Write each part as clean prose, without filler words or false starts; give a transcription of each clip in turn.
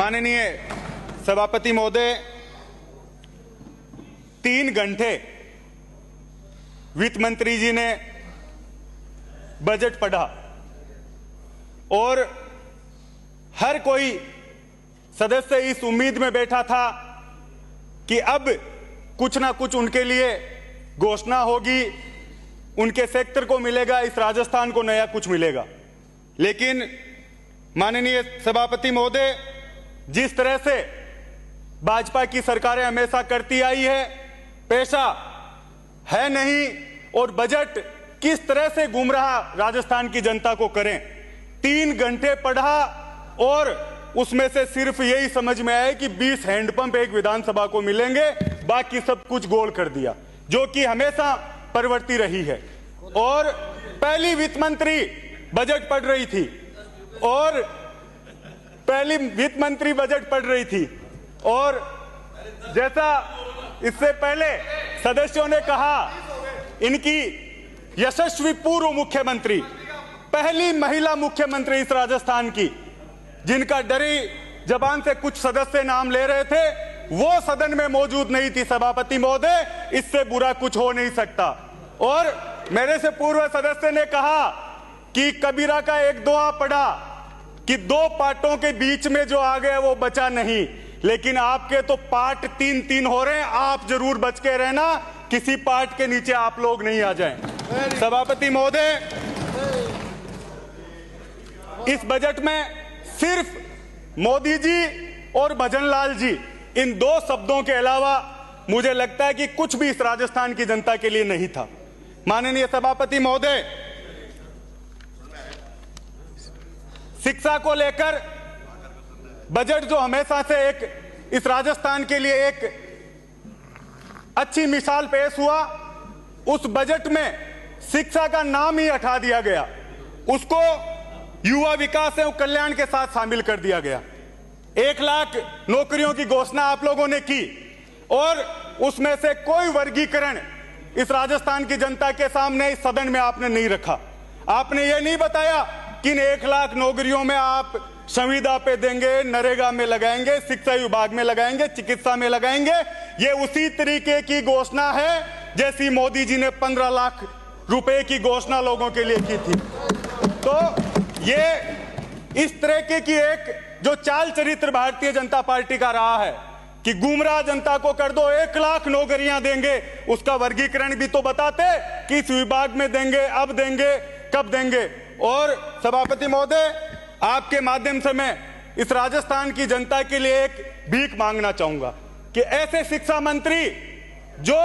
माननीय सभापति महोदय, 3 घंटे वित्त मंत्री जी ने बजट पढ़ा और हर कोई सदस्य इस उम्मीद में बैठा था कि अब कुछ ना कुछ उनके लिए घोषणा होगी, उनके सेक्टर को मिलेगा, इस राजस्थान को नया कुछ मिलेगा। लेकिन माननीय सभापति महोदय, जिस तरह से भाजपा की सरकारें हमेशा करती आई है, पैसा है नहीं और बजट किस तरह से गुमराह राजस्थान की जनता को करें। 3 घंटे पढ़ा और उसमें से सिर्फ यही समझ में आया कि 20 हैंडपंप एक विधानसभा को मिलेंगे, बाकी सब कुछ गोल कर दिया, जो कि हमेशा प्रवृत्ति रही है। और पहली वित्त मंत्री बजट पढ़ रही थी और पहली वित्त मंत्री बजट पढ़ रही थी और जैसा इससे पहले सदस्यों ने कहा, इनकी यशस्वी पूर्व मुख्यमंत्री, पहली महिला मुख्यमंत्री इस राजस्थान की, जिनका डरी जबान से कुछ सदस्य नाम ले रहे थे, वो सदन में मौजूद नहीं थी। सभापति महोदय, इससे बुरा कुछ हो नहीं सकता। और मेरे से पूर्व सदस्य ने कहा कि कबीरा का एक दुआ पढ़ा कि 2 पार्टों के बीच में जो आ गया वो बचा नहीं, लेकिन आपके तो पार्ट 3-3 हो रहे हैं। आप जरूर बच के रहना, किसी पार्ट के नीचे आप लोग नहीं आ जाएं। सभापति महोदय, इस बजट में सिर्फ मोदी जी और भजनलाल जी, इन 2 शब्दों के अलावा मुझे लगता है कि कुछ भी इस राजस्थान की जनता के लिए नहीं था। माननीय सभापति महोदय, शिक्षा को लेकर बजट जो हमेशा से एक इस राजस्थान के लिए एक अच्छी मिसाल पेश हुआ, उस बजट में शिक्षा का नाम ही हटा दिया गया, उसको युवा विकास एवं कल्याण के साथ शामिल कर दिया गया। 1 लाख नौकरियों की घोषणा आप लोगों ने की और उसमें से कोई वर्गीकरण इस राजस्थान की जनता के सामने इस सदन में आपने नहीं रखा। आपने ये नहीं बताया कि इन 1 लाख नौकरियों में आप संविदा पे देंगे, नरेगा में लगाएंगे, शिक्षा विभाग में लगाएंगे, चिकित्सा में लगाएंगे। ये उसी तरीके की घोषणा है जैसी मोदी जी ने 15 लाख रुपए की घोषणा लोगों के लिए की थी। तो ये इस तरह की एक जो चाल चरित्र भारतीय जनता पार्टी का रहा है कि गुमराह जनता को कर दो, 1 लाख नौकरियां देंगे, उसका वर्गीकरण भी तो बताते कि इस विभाग में देंगे, अब देंगे, कब देंगे। और सभापति महोदय, आपके माध्यम से मैं इस राजस्थान की जनता के लिए एक भीख मांगना चाहूंगा कि ऐसे शिक्षा मंत्री जो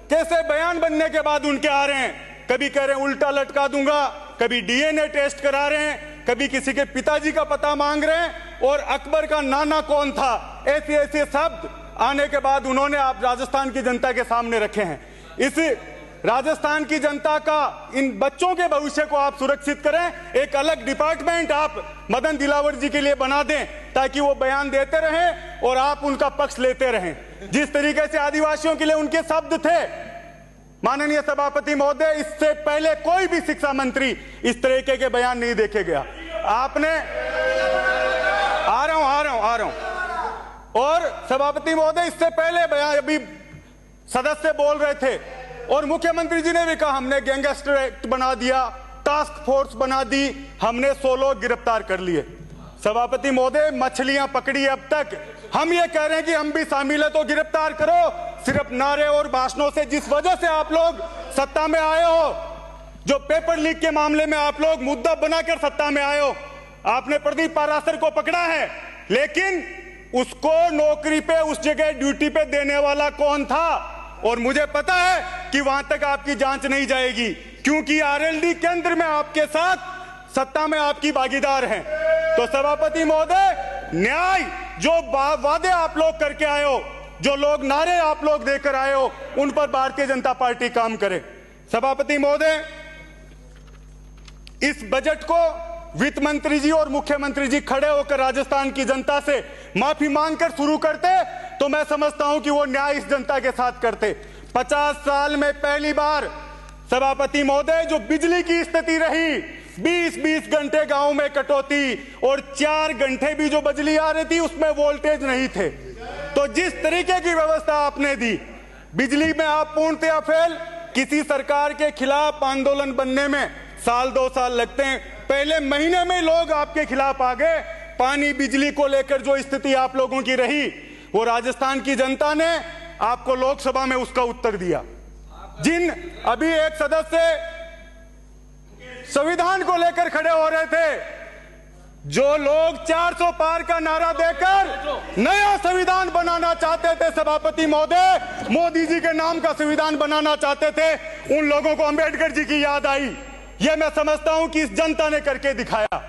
कैसे बयान बनने के बाद उनके आ रहे हैं, कभी कह रहे हैं उल्टा लटका दूंगा, कभी डीएनए टेस्ट करा रहे हैं, कभी किसी के पिताजी का पता मांग रहे हैं और अकबर का नाना कौन था, ऐसे ऐसे शब्द आने के बाद उन्होंने आप राजस्थान की जनता के सामने रखे हैं। इस राजस्थान की जनता का, इन बच्चों के भविष्य को आप सुरक्षित करें। एक अलग डिपार्टमेंट आप मदन दिलावर जी के लिए बना दें ताकि वो बयान देते रहें और आप उनका पक्ष लेते रहें। जिस तरीके से आदिवासियों के लिए उनके शब्द थे, माननीय सभापति महोदय, इससे पहले कोई भी शिक्षा मंत्री इस तरीके के बयान नहीं देखे गया। आपने आ रहा हूं और सभापति महोदय, इससे पहले बयान अभी सदस्य बोल रहे थे और मुख्यमंत्री जी ने भी कहा हमने गैंगस्टर एक्ट बना दिया, टास्क फोर्स बना दी, हमने 100 लोग गिरफ्तार कर लिए। सभापति महोदय, मछलियां पकड़ी अब तक, हम ये कह रहे हैं कि हम भी शामिल है तो गिरफ्तार करो। सिर्फ नारे और भाषणों से, जिस वजह से आप लोग सत्ता में आए हो, जो पेपर लीक के मामले में आप लोग मुद्दा बनाकर सत्ता में आए हो, आपने प्रदीप पाराशर को पकड़ा है, लेकिन उसको नौकरी पे, उस जगह ड्यूटी पे देने वाला कौन था? और मुझे पता है कि वहां तक आपकी जांच नहीं जाएगी क्योंकि आरएलडी केंद्र में आपके साथ सत्ता में आपकी भागीदार हैं। तो सभापति महोदय, न्याय जो वादे आप लोग करके आए हो, जो लोग नारे आप लोग देकर आए हो, उन पर भारतीय जनता पार्टी काम करे। सभापति महोदय, इस बजट को वित्त मंत्री जी और मुख्यमंत्री जी खड़े होकर राजस्थान की जनता से माफी मांगकर शुरू करते तो मैं समझता हूं कि वो न्याय इस जनता के साथ करते। 50 साल में पहली बार सभापति महोदय, जो बिजली की स्थिति रही 20 घंटे गांव में कटौती और 4 घंटे भी जो बिजली आ रही थी उसमें वोल्टेज नहीं थे। तो जिस तरीके की व्यवस्था आपने दी, बिजली में आप पूर्णतया फेल। किसी सरकार के खिलाफ आंदोलन बनने में 1-2 साल लगते हैं, पहले महीने में लोग आपके खिलाफ आ गए। पानी बिजली को लेकर जो स्थिति आप लोगों की रही, वो राजस्थान की जनता ने आपको लोकसभा में उसका उत्तर दिया। जिन अभी एक सदस्य संविधान को लेकर खड़े हो रहे थे, जो लोग 400 पार का नारा देकर नया संविधान बनाना चाहते थे, सभापति महोदय, मोदी जी के नाम का संविधान बनाना चाहते थे, उन लोगों को अंबेडकर जी की याद आई। यह मैं समझता हूं कि इस जनता ने करके दिखाया।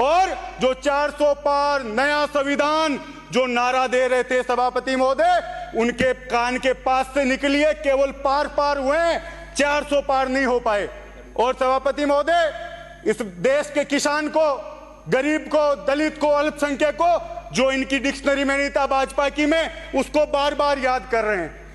और जो 400 पार नया संविधान जो नारा दे रहे थे सभापति महोदय, उनके कान के पास से निकली है, केवल पार हुए, 400 पार नहीं हो पाए। और सभापति महोदय, इस देश के किसान को, गरीब को, दलित को, अल्पसंख्यक को, जो इनकी डिक्शनरी में नहीं था भाजपा की में, उसको बार बार याद कर रहे हैं।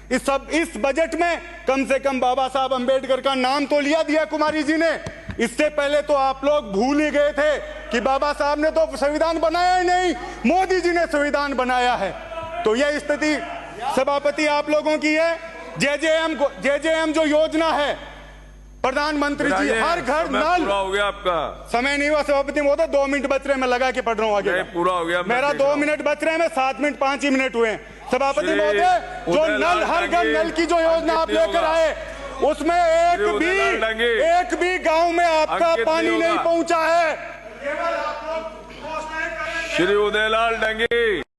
इस बजट में कम से कम बाबा साहब अंबेडकर का नाम तो लिया दिया कुमारी जी ने। इससे पहले तो आप लोग भूल ही गए थे कि बाबा साहब ने तो संविधान बनाया ही नहीं, मोदी जी ने संविधान बनाया है। तो यह स्थिति सभापति आप लोगों की है। जेजेएम जो योजना है, प्रधानमंत्री जी हर घर नल। पूरा हो गया आपका समय? नहीं हुआ सभापति महोदय, 2 मिनट बच रहे, मैं लगा के पढ़ रहा हूँ आगे। पूरा हो गया मेरा 2 मिनट बच रहे हैं, 7 मिनट 5 ही मिनट हुए। सभापति महोदय, जो नल हर घर नल की जो योजना आप लेकर आए, उसमें एक भी गांव में आपका पानी नहीं पहुंचा है। श्री उदयलाल डंगी।